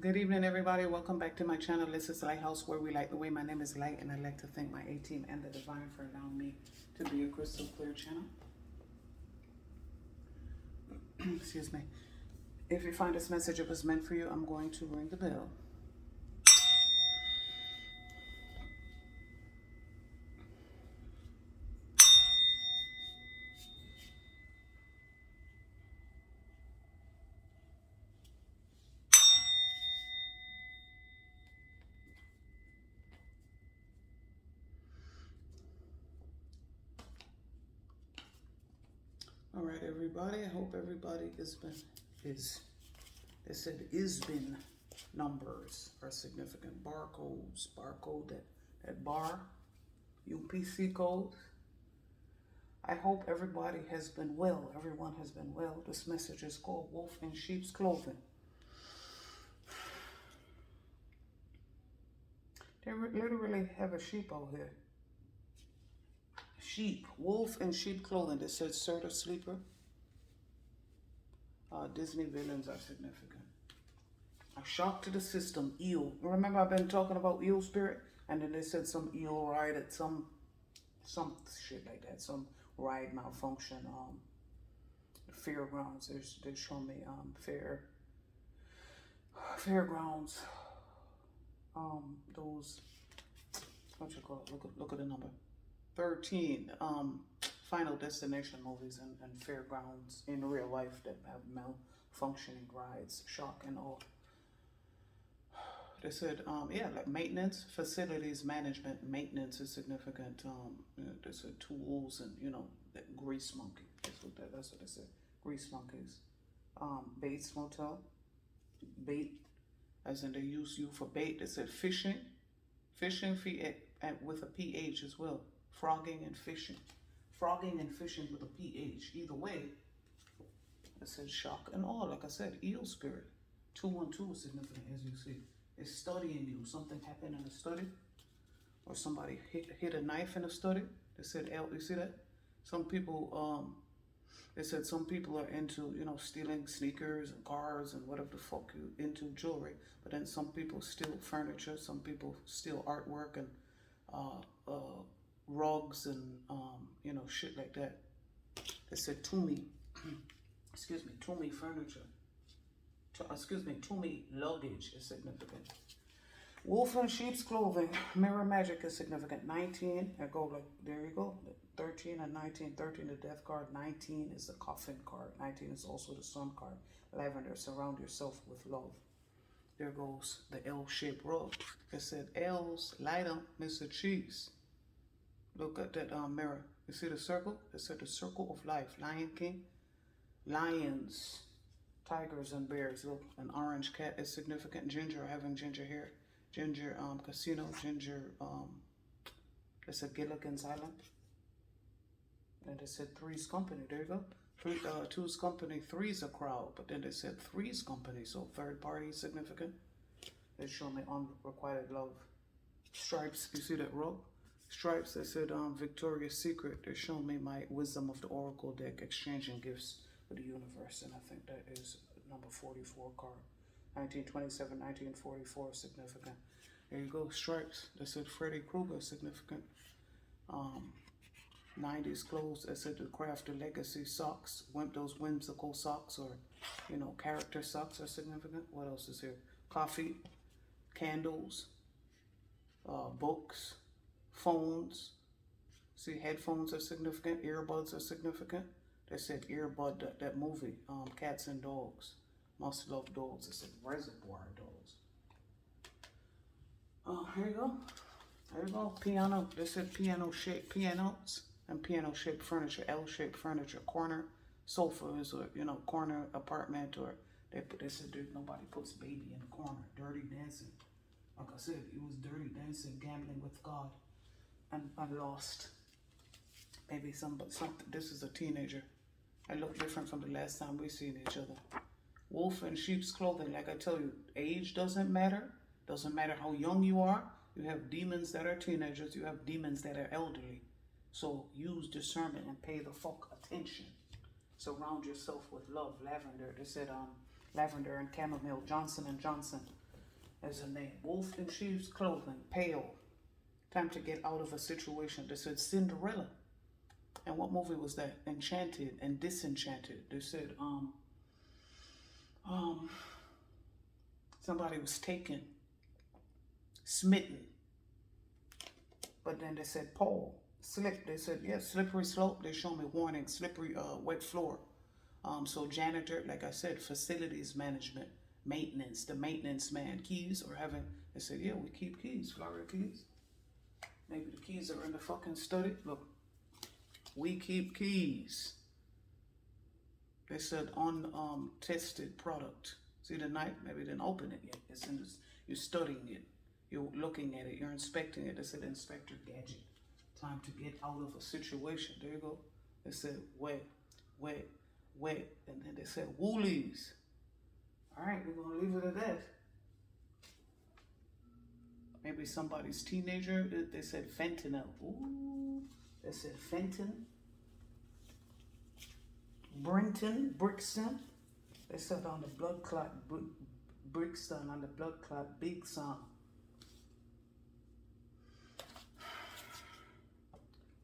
Good evening, everybody. Welcome back to my channel. This is Lighthouse, where we light the way. My name is Light, and I'd like to thank my A-team and the Divine for allowing me to be a crystal clear channel. Excuse me. If you find this message it was meant for you, I'm going to ring the bell. All right, everybody. I hope everybody they said is been numbers are significant. Barcode, that bar, UPC code. I hope everybody has been well. Everyone has been well. This message is called Wolf in Sheep's Clothing. They literally have a sheep out here. Sheep, wolf in sheep clothing. They said Serta Sleeper. Disney villains are significant. A shock to the system. Eel. Remember I've been talking about eel spirit? And then they said some eel ride at some shit like that. Some ride malfunction. Fairgrounds. They're showing me fairgrounds. Those, what you call it? Look at the number. 13 Final Destination movies and fairgrounds in real life that have malfunctioning rides, shock and all. They said, yeah, like maintenance, facilities management, maintenance is significant. They said tools and, that grease monkey. That's what they said. Grease monkeys. Bates Motel. Bait, as in they use you for bait. They said fishing with a PH as well. Frogging and fishing with a PH. Either way, it says shock and all. Like I said, eel spirit. 212 is significant, as you see. It's studying you. Something happened in a study, or somebody hit a knife in a study. They said, you see that? Some people, they said some people are into, stealing sneakers and cars and whatever the fuck you into, jewelry. But then some people steal furniture. Some people steal artwork and rugs and shit like that. They said Toomey, Toomey furniture. Toomey luggage is significant. Wolf in sheep's clothing. Mirror magic is significant. 19. There you go. 13 and 19. 13 the death card. 19 is the coffin card. 19 is also the sun card. Lavender. Surround yourself with love. There goes the L-shaped rug. It said L's light up, Mr. Cheese. Look at that mirror. You see the circle? It said the circle of life. Lion King. Lions. Tigers and bears. Look, an orange cat is significant. Ginger, having ginger hair. Ginger casino. Ginger, it's a Gilligan's Island. And they said Three's Company. There you go. Two's Company. Three's a crowd. But then they said Three's Company. So third party is significant. They show me unrequited love. Stripes. You see that rope? Stripes. They said Victoria's Secret. They show me my Wisdom of the Oracle deck. Exchanging gifts with the universe. And I think that is number 44 card. 1927, 1944, significant. There you go, stripes. They said Freddy Krueger, significant. 90s clothes. They said the craft of legacy socks. Those whimsical socks or, character socks are significant. What else is here? Coffee, candles, books, phones. See, headphones are significant. Earbuds are significant. They said earbud, that movie, Cats and Dogs. Must Love Dogs. It said Reservoir Dogs. Here you go. There you go. Piano. They said piano-shaped pianos and piano-shaped furniture. L-shaped furniture. Corner sofas or, corner apartment. Or they said nobody puts baby in the corner. Dirty dancing. Like I said, it was dirty dancing, gambling with God. And I lost. Maybe this is a teenager. I look different from the last time we seen each other. Wolf in sheep's clothing. Like I tell you, age doesn't matter. Doesn't matter how young you are. You have demons that are teenagers. You have demons that are elderly. So use discernment and pay the fuck attention. Surround yourself with love. Lavender. They said lavender and chamomile. Johnson & Johnson. as a name. Wolf in sheep's clothing, pale. Time to get out of a situation. They said Cinderella. And what movie was that? Enchanted and Disenchanted. They said somebody was taken, smitten. But then they said Paul, slip. They said, yeah, slippery slope. They show me warning, slippery, wet floor. So janitor, like I said, facilities management, maintenance, the maintenance man. Keys or having, they said, yeah, we keep keys, Florida keys. Maybe the keys are in the fucking study. Look, we keep keys. They said untested product. See the knife? Maybe didn't open it yet. It's in this, you're studying it. You're looking at it. You're inspecting it. They said Inspector Gadget. Time to get out of a situation. There you go. They said wet, wet, wet. And then they said _𝂀LISS'S. All right, we're going to leave it at that. Maybe somebody's teenager. They said fentanyl. Ooh. They said Fenton. Brixton. They said on the blood clot, Brixton, on the blood clot, Big Son.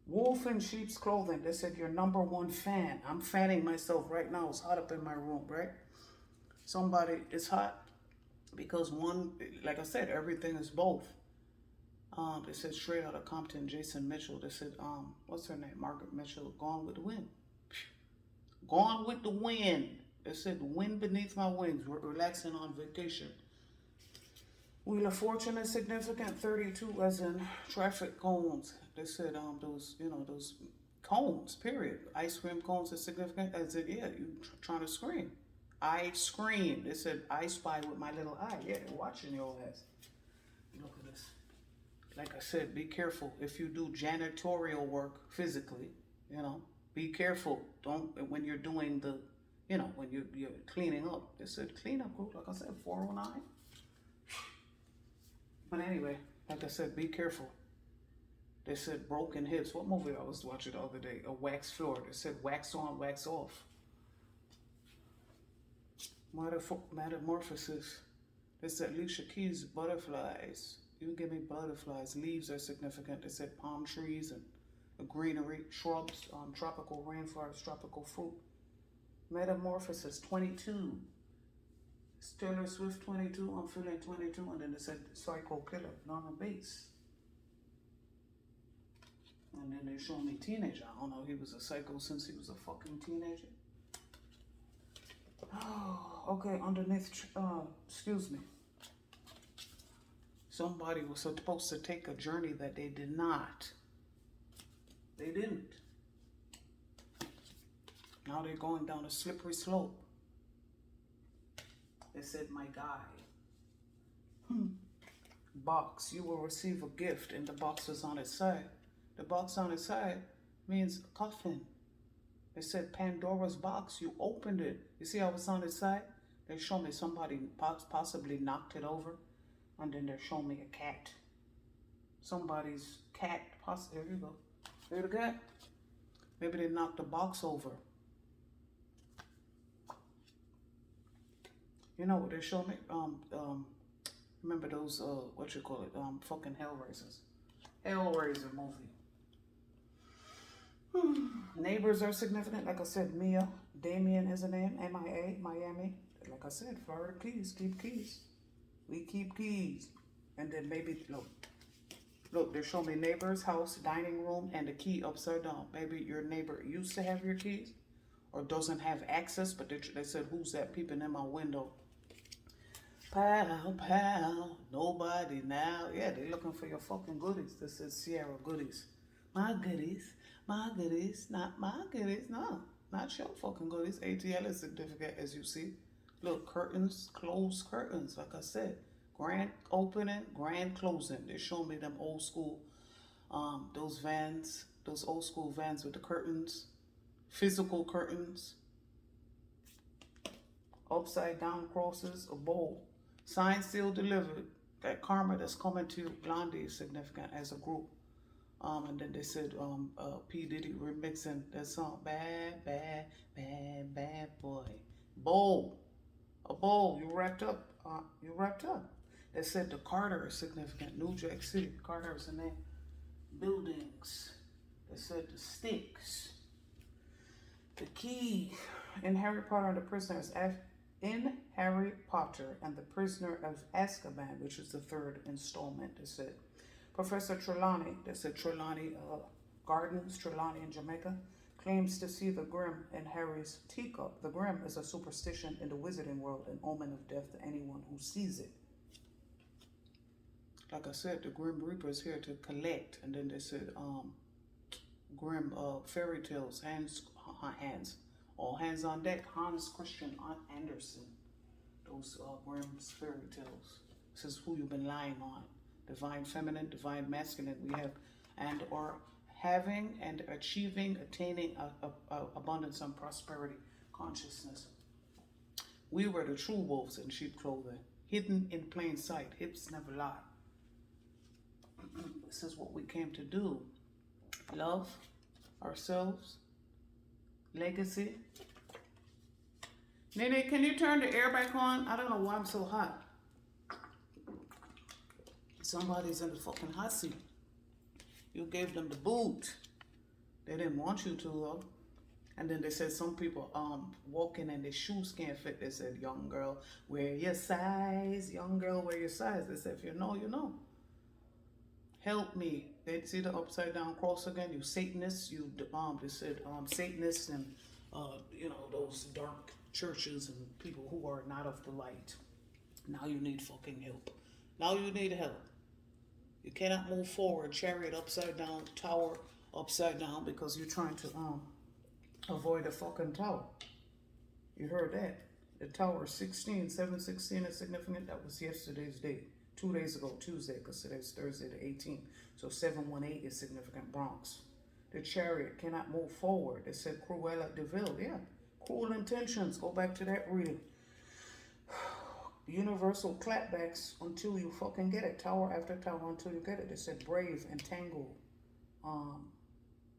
Wolf in sheep's clothing. They said your #1 fan. I'm fanning myself right now. It's hot up in my room, right? Somebody, it's hot because one, like I said, everything is both. They said straight out of Compton, Jason Mitchell. They said, what's her name? Margaret Mitchell, Gone with the Wind. Gone with the wind. They said, wind beneath my wings. We're relaxing on vacation. Wheel of Fortune is significant. 32 as in traffic cones. They said, those, you know, those cones, period. Ice cream cones is significant. I said, yeah, you trying to scream. I scream. They said, I spy with my little eye. Yeah, they're watching your ass. Look at this. Like I said, be careful if you do janitorial work physically, you know, be careful. Don't, when you're doing the, you know, when you're cleaning up. They said clean up group, like I said, 409. But anyway, like I said, be careful. They said broken hips. What movie I was watching the other day? A wax floor. They said wax on, wax off. Metamorphosis. They said Alicia Keys, butterflies. You give me butterflies. Leaves are significant. They said palm trees and greenery, shrubs, tropical rainforest, tropical fruit. Metamorphosis 22. Taylor Swift 22. I'm feeling 22. And then they said Psycho Killer, Norman Bates. And then they showed me teenager. I don't know, he was a psycho since he was a fucking teenager. Oh, okay, underneath, excuse me. Somebody was supposed to take a journey that they did not. They didn't. Now they're going down a slippery slope. They said, my guy. Box, you will receive a gift, and the box was on its side. The box on its side means a coffin. They said Pandora's box, you opened it. You see how it's on its side? They show me somebody possibly knocked it over. And then they're showing me a cat. Somebody's cat, there you go. There the cat. Maybe they knocked the box over. You know what they show me? Remember those, what you call it? Fucking Hellraisers. Hellraiser movie. Neighbors are significant. Like I said, Mia. Damien is a name. MIA, Miami. Like I said, Florida keys. Keep keys. We keep keys. And then maybe, look, they show me neighbor's house, dining room, and the key upside down. Maybe your neighbor used to have your keys or doesn't have access, but they said, who's that peeping in my window? Pal, pal, nobody now. Yeah, they're looking for your fucking goodies. This is Sierra goodies. My goodies, not my goodies, no. Not your fucking goodies. ATL is significant, as you see. Look, curtains, closed curtains, like I said. Grand opening, grand closing. They show me them old school, those vans, those old school vans with the curtains, physical curtains, upside down crosses, a bowl. Signed, sealed, delivered. That karma that's coming to you, Blondie is significant as a group. And then they said, P. Diddy remixing that song, Bad, Bad, Bad, Bad Boy. Bowl. A bowl. You wrapped up. They said the Carter is significant. New Jack City, Carter is in there. Buildings. They said the sticks. The key in Harry Potter and the Prisoner in Harry Potter and the Prisoner of Azkaban, which is the third installment. They said Professor Trelawney. They said Trelawney Gardens, Trelawney in Jamaica, claims to see the Grim in Harry's teacup. The Grim is a superstition in the wizarding world, an omen of death to anyone who sees it. Like I said, the Grim Reaper is here to collect. And then they said, Grim fairy tales, all hands on deck. Hans Christian Andersen. Those Grimm's fairy tales. This is who you've been lying on. Divine feminine, divine masculine. We have and or having and achieving, attaining abundance and prosperity consciousness. We were the true wolves in sheep clothing, hidden in plain sight. Hips never lie. This is what we came to do. Love ourselves. Legacy. Nene, can you turn the air back on? I don't know why I'm so hot. Somebody's in the fucking hot seat. You gave them the boot. They didn't want you to though. And then they said some people walking and their shoes can't fit. They said, young girl, wear your size. Young girl, wear your size. They said, if you know, you know. Help me. They see the upside down cross again. You Satanists. You they said Satanists and you know, those dark churches and people who are not of the light. Now you need fucking help. Now you need help. You cannot move forward, chariot upside down, tower upside down, because you're trying to avoid the fucking tower. You heard that. The tower 16, 716 is significant. That was yesterday's date. 2 days ago, Tuesday, because today's Thursday the 18th. So 718 is significant, Bronx. The chariot cannot move forward. They said Cruella de Vil. Yeah, cruel intentions. Go back to that reading. Universal clapbacks until you fucking get it. Tower after tower until you get it. They said brave and tangled.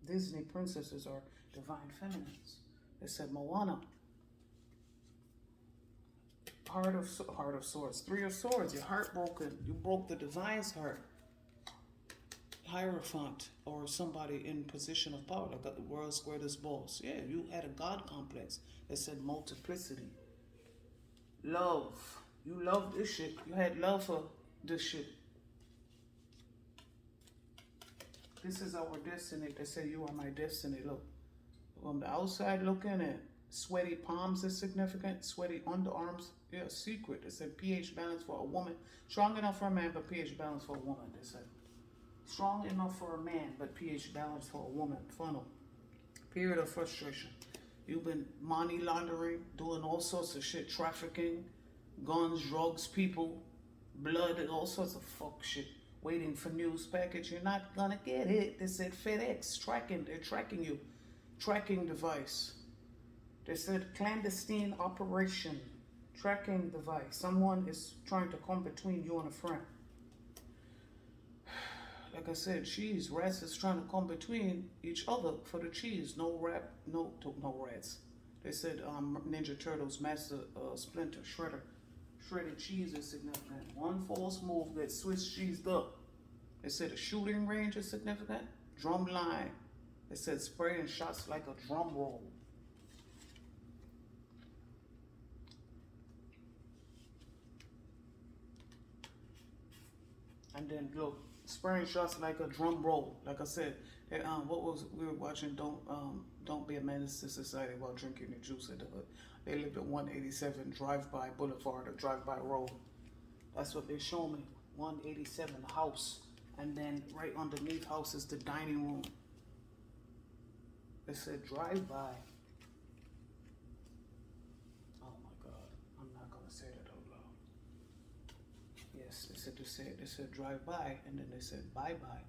Disney princesses are divine feminines. They said Moana. Heart of swords. 3 of swords. Your heart broken. You broke the divine's heart. Hierophant or somebody in position of power, like the world's greatest boss. Yeah, you had a God complex. They said multiplicity. Love. You love this shit. You had love for this shit. This is our destiny. They say you are my destiny. Look. From the outside looking in, sweaty palms is significant. Sweaty underarms. Yeah, secret. They said pH balance for a woman. Strong enough for a man, but pH balance for a woman. They said. Strong enough for a man, but pH balance for a woman. Funnel. Period of frustration. You've been money laundering, doing all sorts of shit. Trafficking. Guns, drugs, people, blood, and all sorts of fuck shit. Waiting for news package. You're not gonna get it. They said FedEx tracking. They're tracking you. Tracking device. They said clandestine operation. Tracking device. Someone is trying to come between you and a friend. Like I said, cheese. Rats is trying to come between each other for the cheese. No rats. They said Ninja Turtles, Master Splinter, Shredder. Shredded cheese is significant. One false move gets Swiss cheesed up. They said a shooting range is significant. Drum line. They said spraying shots like a drum roll. And then look, spraying shots like a drum roll. Like I said, what was we were watching? Don't be a menace to society while drinking your juice at the hood. They lived at 187 Drive-By Boulevard or Drive-By Road. That's what they show me. 187 house, and then right underneath house is the dining room. They said Drive-By. Oh my God, I'm not gonna say that out loud. Yes, they said Drive-By, and then they said bye-bye.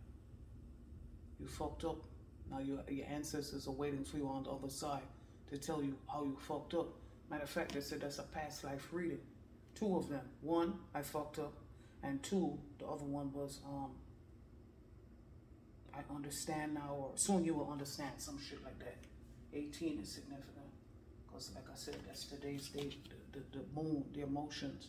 You fucked up. Now your ancestors are waiting for you on the other side to tell you how you fucked up. Matter of fact, they said that's a past life reading. 2 of them. 1, I fucked up, and 2, the other one was I understand now, or soon you will understand, some shit like that. 18 is significant because, like I said, that's today's date. The moon, the emotions.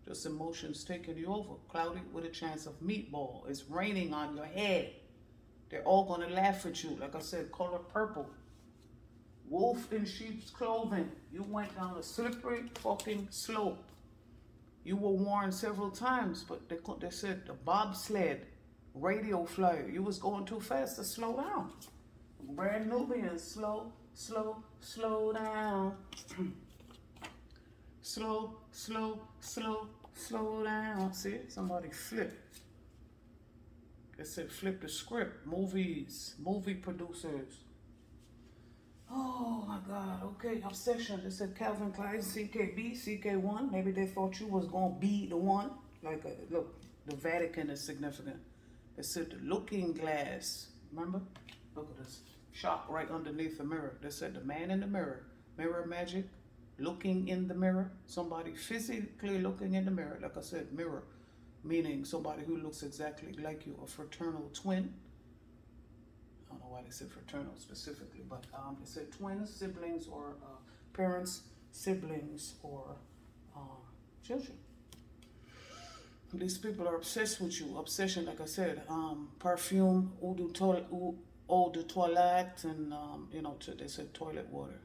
Just emotions taking you over. Cloudy with a chance of meatball. It's raining on your head. They're all going to laugh at you. Like I said, color purple. Wolf in sheep's clothing. You went down a slippery fucking slope. You were warned several times, but they said the bobsled radio flyer. You was going too fast to slow down. Brand Nubian, slow down. slow down. See, somebody flipped. They said flip the script. Movies, movie producers. Oh my God, okay, obsession. They said Calvin Klein, CKB, CK1. Maybe they thought you was going to be the one. Like, look, the Vatican is significant. They said the looking glass. Remember? Look at this. Shot right underneath the mirror. They said the man in the mirror. Mirror magic. Looking in the mirror. Somebody physically looking in the mirror. Like I said, mirror. Meaning somebody who looks exactly like you. A fraternal twin. I don't know why they said fraternal specifically, but they said twins, siblings, or parents, siblings, or children. These people are obsessed with you. Obsession, like I said, perfume, eau de toilette, and they said toilet water.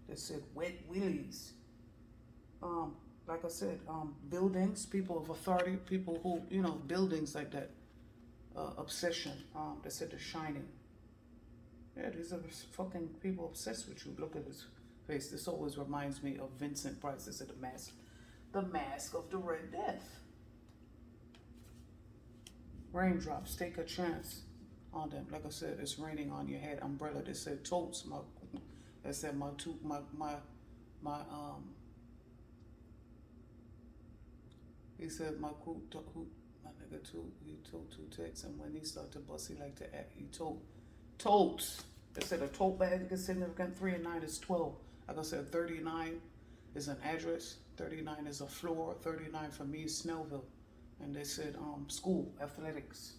They said wet willies. Like I said, buildings, people of authority, people who, buildings like that. Obsession. They said The Shining. Yeah, these are fucking people obsessed with you. Look at his face. This always reminds me of Vincent Price. They said The Mask. The Mask of the Red Death. Raindrops. Take a chance on them. Like I said, it's raining on your head. Umbrella. They said totes. They said he said my nigga too, he told two texts, and when he started to bust, he like to act. He told totes. They said a tote bag is significant. 3 and 9 is 12. Like I said, 39 is an address. 39 is a floor. 39 for me is Snellville. And they said school, athletics.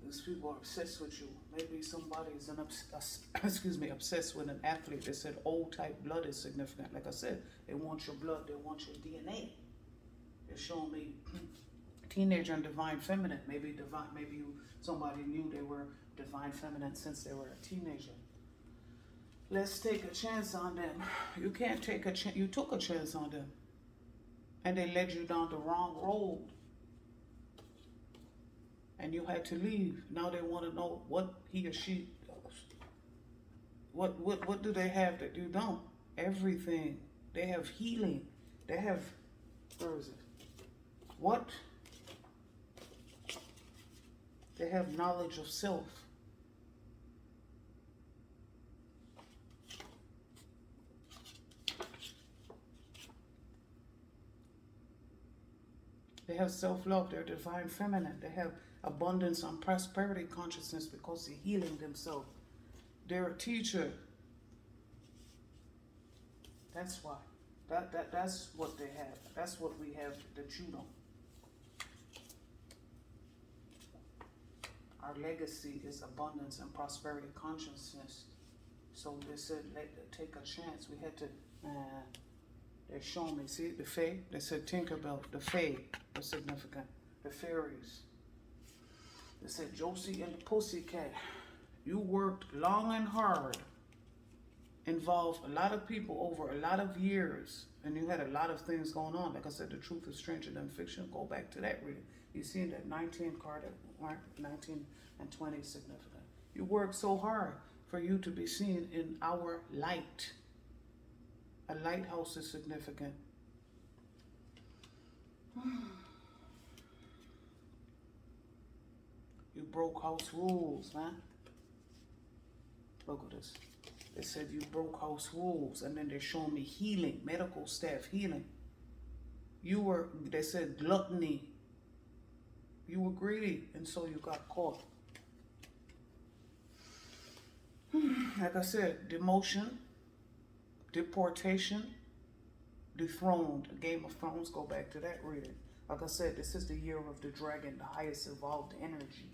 These people are obsessed with you. Maybe somebody is obsessed with an athlete. They said O type blood is significant. Like I said, they want your blood. They want your DNA. They're showing me teenager and divine feminine. Maybe somebody knew they were divine feminine since they were a teenager. Let's take a chance on them. You can't take a chance. You took a chance on them, and they led you down the wrong road, and you had to leave. Now they want to know what he or she does. What do they have that you don't? Everything. They have healing. They have, where is it? What? They have knowledge of self. They have self-love. They're divine feminine. They have abundance and prosperity consciousness because they're healing themselves. They're a teacher. That's why. That's what they have. That's what we have that you don't. Our legacy is abundance and prosperity consciousness. So they said, take a chance. We had to, they're showing me, see, the Fae? They said Tinkerbell, the Fae was significant. The fairies. They said Josie and the Pussycat. You worked long and hard. Involved a lot of people over a lot of years. And you had a lot of things going on. Like I said, the truth is stranger than fiction. Go back to that reading. You see that 19 card, 19 and 20 is significant. You worked so hard for you to be seen in our light. A lighthouse is significant. You broke house rules, man. Look at this. They said you broke house rules, and then they're showing me healing, medical staff healing. They said gluttony. You were greedy, and so you got caught. Like I said, demotion, deportation, dethroned. Game of Thrones, go back to that reading. Like I said, this is the year of the dragon, the highest evolved energy.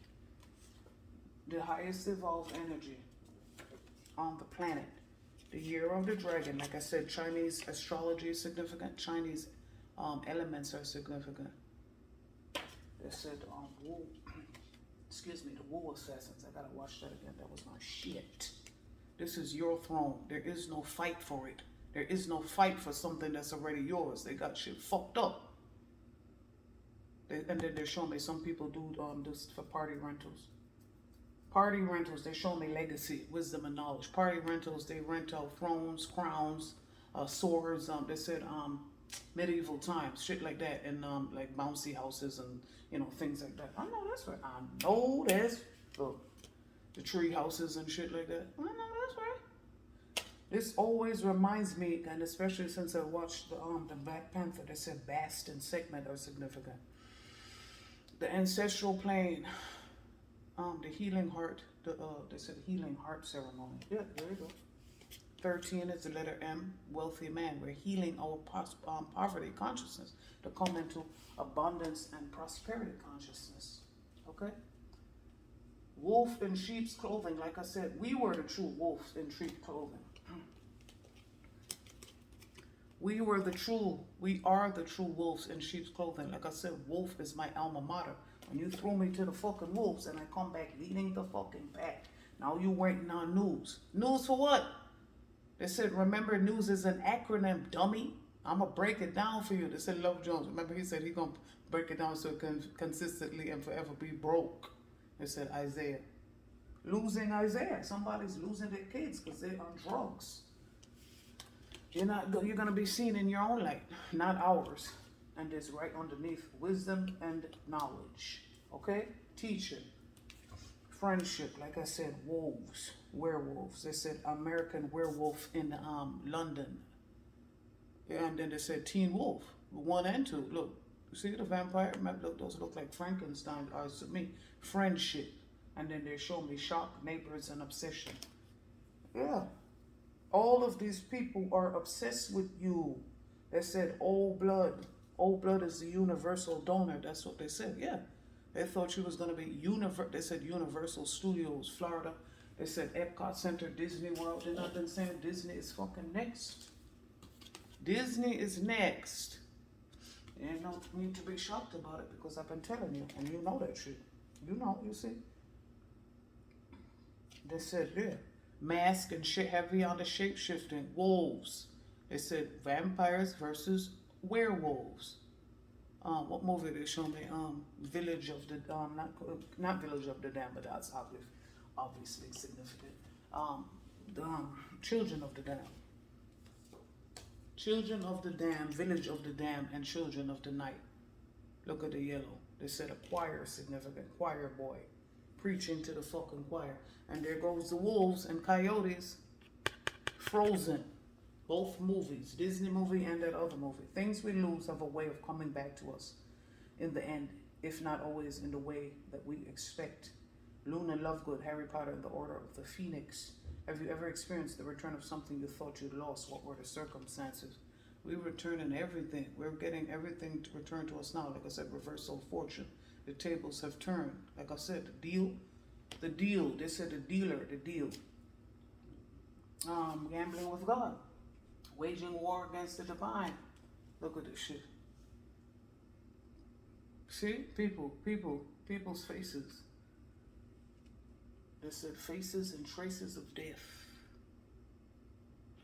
The highest evolved energy on the planet. The year of the dragon, like I said, Chinese astrology is significant. Chinese elements are significant. They said, excuse me, the Wu assassins. I gotta watch that again. That was my shit. This is your throne. There is no fight for it. There is no fight for something that's already yours. They got shit fucked up. And then they're showing me some people do this for party rentals. Party rentals, they show me legacy, wisdom, and knowledge. Party rentals, they rent out thrones, crowns, swords. They said medieval times, shit like that, and like bouncy houses and things like that. I know that's right. I know that's the tree houses and shit like that. I know that's right. This always reminds me, and especially since I watched the Black Panther, they said Bast and segment are significant. The ancestral plane. The healing heart, they said healing heart ceremony. Yeah, there you go. 13 is the letter M, wealthy man. We're healing our poverty consciousness to come into abundance and prosperity consciousness. Okay? Wolf in sheep's clothing. Like I said, we were the true wolves in sheep's clothing. We are the true wolves in sheep's clothing. Like I said, wolf is my alma mater. When you throw me to the fucking wolves and I come back leading the fucking pack. Now you waiting on news. News for what? They said, remember, news is an acronym, dummy. I'm going to break it down for you. They said, Love Jones. Remember, he said he's going to break it down so it can consistently and forever be broke. They said, Isaiah. Losing Isaiah. Somebody's losing their kids because they're on drugs. You're going to be seen in your own light, not ours. And it's right underneath wisdom and knowledge. Okay? Teacher. Friendship. Like I said, wolves. Werewolves. They said American werewolf in London. Yeah, and then they said teen wolf. 1 and 2. Look. You see the vampire? Look, those look like Frankenstein. To me. Friendship. And then they show me shock, neighbors, and obsession. Yeah. All of these people are obsessed with you. They said old blood. Old blood is the universal donor. That's what they said. Yeah. They thought you was going to be They said Universal Studios, Florida. They said Epcot Center, Disney World. They're not been saying Disney is fucking next. Disney is next. You don't need to be shocked about it because I've been telling you. And you know that shit. You know, you see. They said, yeah. Mask and shit heavy on the shape-shifting. Wolves. They said vampires versus werewolves. What movie they show me? Village of the not Village of the Dam, but that's obviously significant. Children of the Dam. Children of the Dam, Village of the Dam, and Children of the Night. Look at the yellow. They said a choir significant. Choir boy. Preaching to the fucking choir. And there goes the wolves and coyotes. Frozen. Both movies. Disney movie and that other movie. Things we lose have a way of coming back to us in the end. If not always in the way that we expect. Luna Lovegood, Harry Potter and the Order of the Phoenix. Have you ever experienced the return of something you thought you'd lost? What were the circumstances? We're returning everything. We're getting everything to return to us now. Like I said, reversal of fortune. The tables have turned. Like I said, the deal. They said the dealer, the deal. Gambling with God. Waging war against the divine. Look at this shit. See? People's faces. They said faces and traces of death.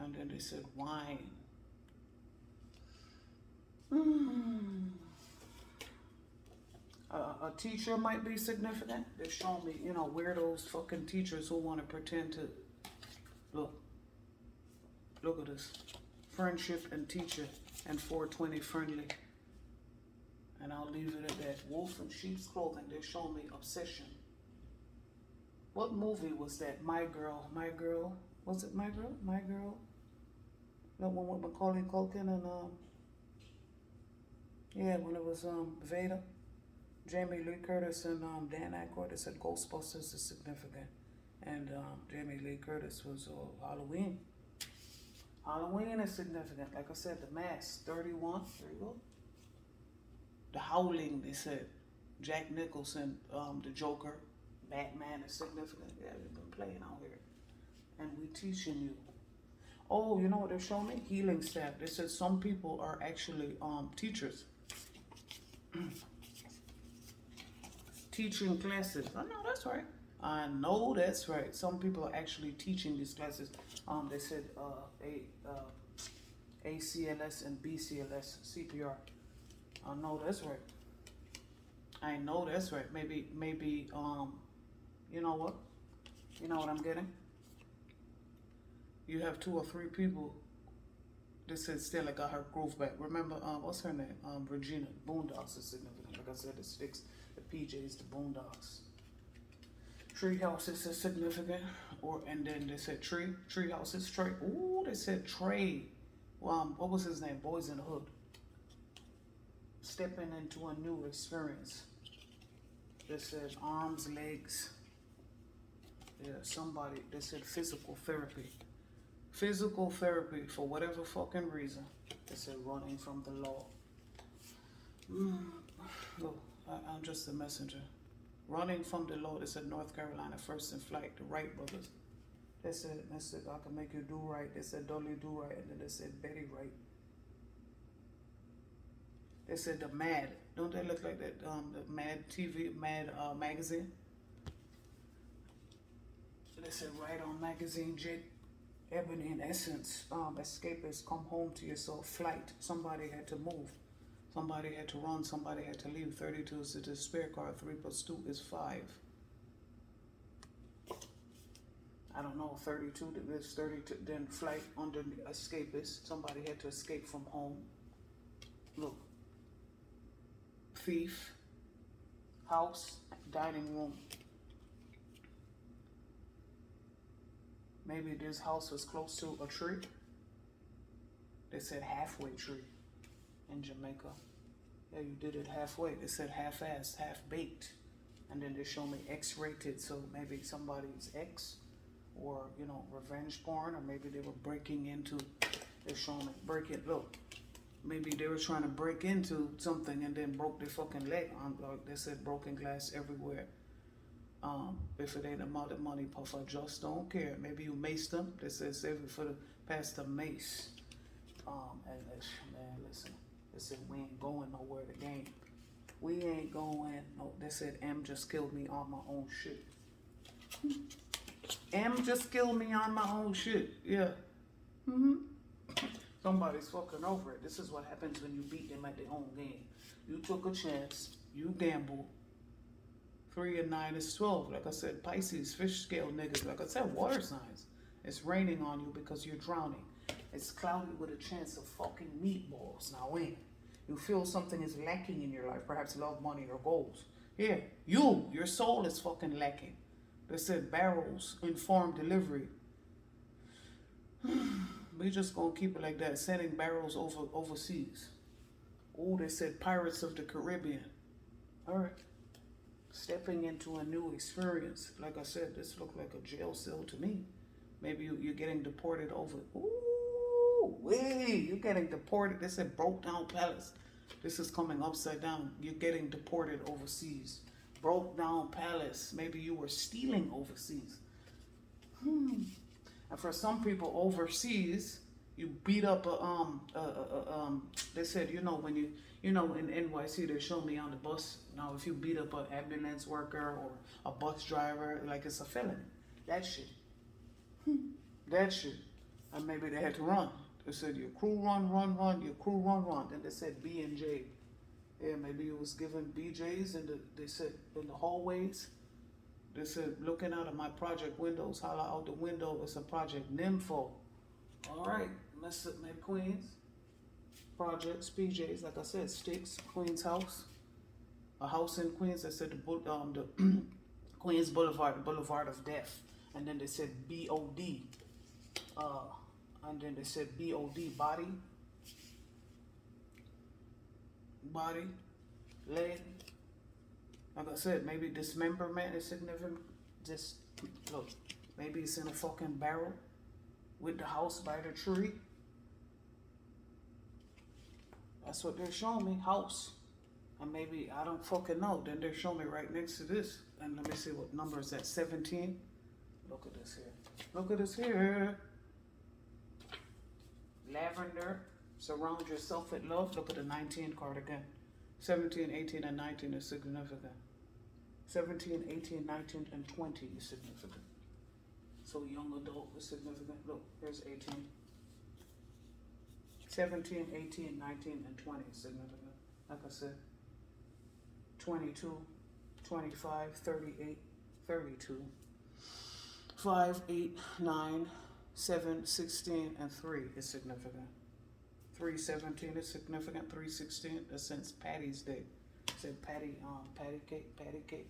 And then they said wine. A teacher might be significant. They show me, weirdos, fucking teachers who want to pretend to look at this. Friendship and teacher and 420 friendly. And I'll leave it at that. Wolf in sheep's clothing. They show me obsession. What movie was that? My Girl. Was it My Girl? That one with Macaulay Culkin and when it was Veda. Jamie Lee Curtis and Dan Aykroyd. They said Ghostbusters is significant. And Jamie Lee Curtis was Halloween. Halloween is significant. Like I said, The Mask, 31. There you go. The Howling, they said. Jack Nicholson, the Joker. Batman is significant. Yeah, we've been playing out here. And we teaching you. Oh, you know what they're showing me? Healing staff. They said some people are actually teachers. Teaching classes. I know that's right. I know that's right. Some people are actually teaching these classes. They said ACLS and BCLS CPR. I know that's right. I know that's right. Maybe, you know what? You know what I'm getting? You have 2 or 3 people. This said Stella got her groove back. Remember, what's her name? Regina. Boondocks is significant. Like I said, the Sticks, the PJs, the Boondocks. Tree houses is significant. And then they said tree houses, Trey. Ooh, they said Trey. What was his name? Boys in the Hood. Stepping into a new experience. They said arms, legs. Yeah, somebody. They said physical therapy. Physical therapy for whatever fucking reason. They said running from the law. Look, I'm just a messenger. Running from the law. They said North Carolina first in flight. The Wright brothers. They said I can make you do right. They said Dolly do right. And then they said Betty Wright. They said the Mad. Don't they look like that? The Mad TV, Mad magazine. They said right on magazine, Jake. Ebony in essence, escapists, come home to yourself. Flight. Somebody had to move. Somebody had to run. Somebody had to leave. 32 is the spare card. 3 plus 2 is 5. I don't know. 32. There's 32. Then flight under the escapist. Somebody had to escape from home. Look. Thief. House. Dining room. Maybe this house was close to a tree. They said halfway tree in Jamaica. Yeah, you did it halfway. They said half-assed, half-baked. And then they show me X-rated, so maybe somebody's ex, or, you know, revenge porn, or maybe they were breaking into, they're showing me, look, maybe they were trying to break into something and then broke their fucking leg. They said broken glass everywhere. If it ain't about the money, puff, I just don't care. Maybe you maced them. They said save it for the pastor mace. And man, listen. They said we ain't going nowhere to game. We ain't going. No, they said M just killed me on my own shit. M just killed me on my own shit. Yeah. Somebody's fucking over it. This is what happens when you beat them at their own game. You took a chance. You gambled. 3 and 9 is 12. Like I said, Pisces, fish scale niggas. Like I said, water signs. It's raining on you because you're drowning. It's cloudy with a chance of fucking meatballs. Now when you feel something is lacking in your life, perhaps love, money, or goals. Here, your soul is fucking lacking. They said barrels, informed delivery. We just gonna keep it like that, sending barrels overseas. Oh, they said Pirates of the Caribbean. All right. Stepping into a new experience. Like I said, this looked like a jail cell to me. Maybe you're getting deported over. Ooh, wait, you're getting deported. They said broke down palace. This is coming upside down. You're getting deported overseas. Broke down palace. Maybe you were stealing overseas. And for some people overseas, you beat up they said, you know, when you know, in NYC, they show me on the bus. Now, if you beat up an ambulance worker or a bus driver, like it's a felony. That shit. That shit. And maybe they had to run. They said, your crew run, your crew run. Then they said B and J. Yeah, maybe it was given BJs, and they said in the hallways. They said, looking out of my project windows, holla out the window, it's a project Nympho. All right, let's submit Queens. Projects, PJs, like I said, Sticks, Queens House. A house in Queens. They said the Queens Boulevard, the Boulevard of Death. And then they said BOD. And then they said BOD, body. Body. Leg. Like I said, maybe dismemberment is significant. Just, look, maybe it's in a fucking barrel with the house by the tree. That's what they're showing me, house. And maybe, I don't fucking know. Then they're showing me right next to this. And let me see what number is that, 17? Look at this here. Look at this here. lavender. Surround yourself with love. Look at the 19 card again. 17, 18, and 19 is significant. 17, 18, 19, and 20 is significant. So young adult is significant. Look, here's 18. 17, 18, 19, and 20 is significant. Like I said, 22, 25, 38, 32, 5, 8, 9, 7, 16, and 3 is significant. 317 is significant. 316 is since Patty's Day. Said patty cake.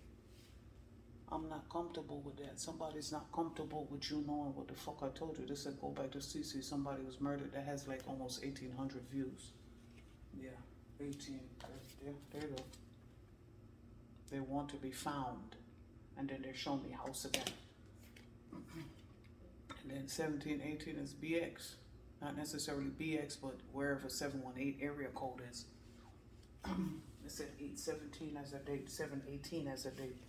I'm not comfortable with that. Somebody's not comfortable with you knowing what the fuck I told you. They said go back to CC. Somebody was murdered that has like almost 1,800 views. Yeah, 18. There you go. They want to be found. And then they're showing me house again. And then 17, 18 is BX. Not necessarily BX, but wherever 718 area code is. It said 817 as a date, 718 as a date.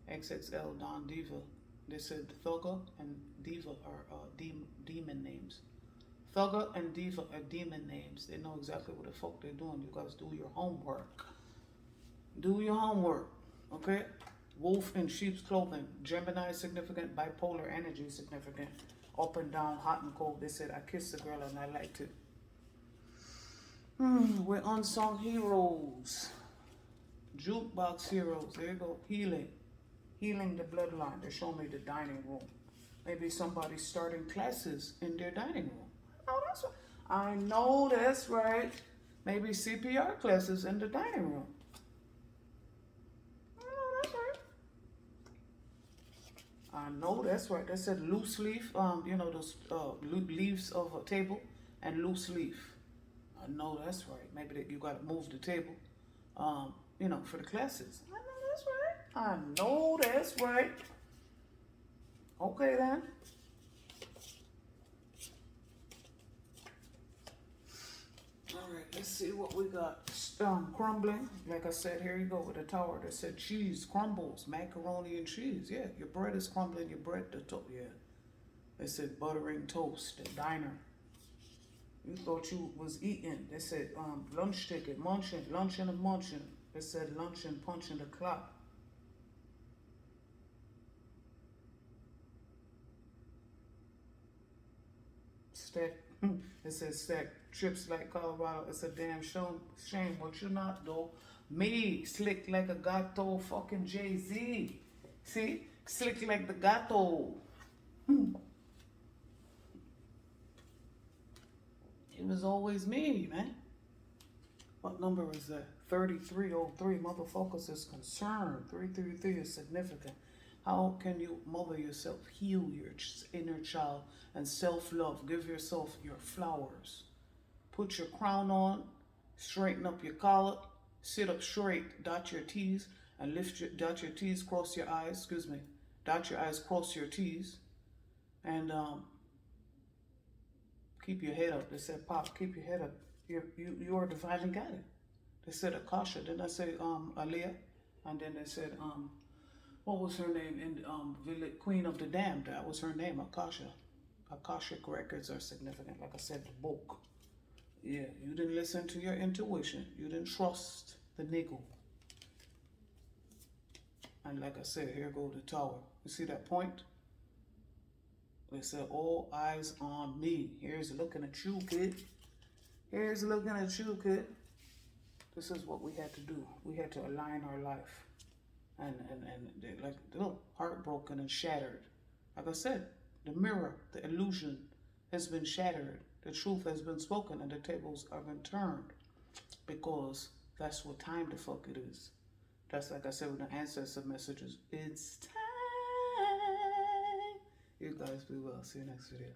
XXL Don Diva. They said Thugger and Diva are demon names. Thugger and Diva are demon names. They know exactly what the fuck they're doing. You guys do your homework. Do your homework, okay? Wolf in sheep's clothing. Gemini is significant. Bipolar energy is significant. Up and down, hot and cold. They said I kissed a girl and I liked it. We're unsung heroes. Jukebox heroes. There you go. Healing. Healing the bloodline. They show me the dining room. Maybe somebody's starting classes in their dining room. Oh, that's right. I know that's right. Maybe CPR classes in the dining room. Oh, that's right. I know that's right. They said loose leaf. You know those leaves of a table and loose leaf. I know that's right. Maybe that you got to move the table. You know, for the classes. I know that's right. I know that's right. Okay then. All right, let's see what we got. Crumbling. Like I said, here you go with the tower that said cheese crumbles, macaroni and cheese. Yeah, your bread is crumbling. Your bread, yeah. They said buttering toast, the diner. You thought you was eating. They said lunch ticket, munching, luncheon and munching. They said luncheon, punching the clock. Stack. It says stack trips like Colorado. It's a damn shame. What you not though? Me slick like a gato, fucking Jay-Z. See, slick like the gato. It was always me, man. What number is that? 3303. Motherfuckers is concerned. 333 is significant. How can you mother yourself, heal your inner child, and self-love? Give yourself your flowers. Put your crown on, straighten up your collar, sit up straight, dot your T's, and dot your T's, cross your eyes, excuse me. Dot your eyes, cross your T's, and keep your head up. They said, Pop, keep your head up. You are divinely guided. They said Akasha. Then I say Aliyah, and then they said what was her name in Queen of the Damned? That was her name, Akasha. Akashic records are significant. Like I said, the book. Yeah, you didn't listen to your intuition. You didn't trust the niggle. And like I said, here go the tower. You see that point? They said, all eyes on me. Here's looking at you, kid. Here's looking at you, kid. This is what we had to do. We had to align our life. And they like, look, heartbroken and shattered. Like I said, the mirror, the illusion has been shattered. The truth has been spoken and the tables have been turned. Because that's what time the fuck it is. That's like I said with the ancestor messages. It's time. You guys be well. See you next video.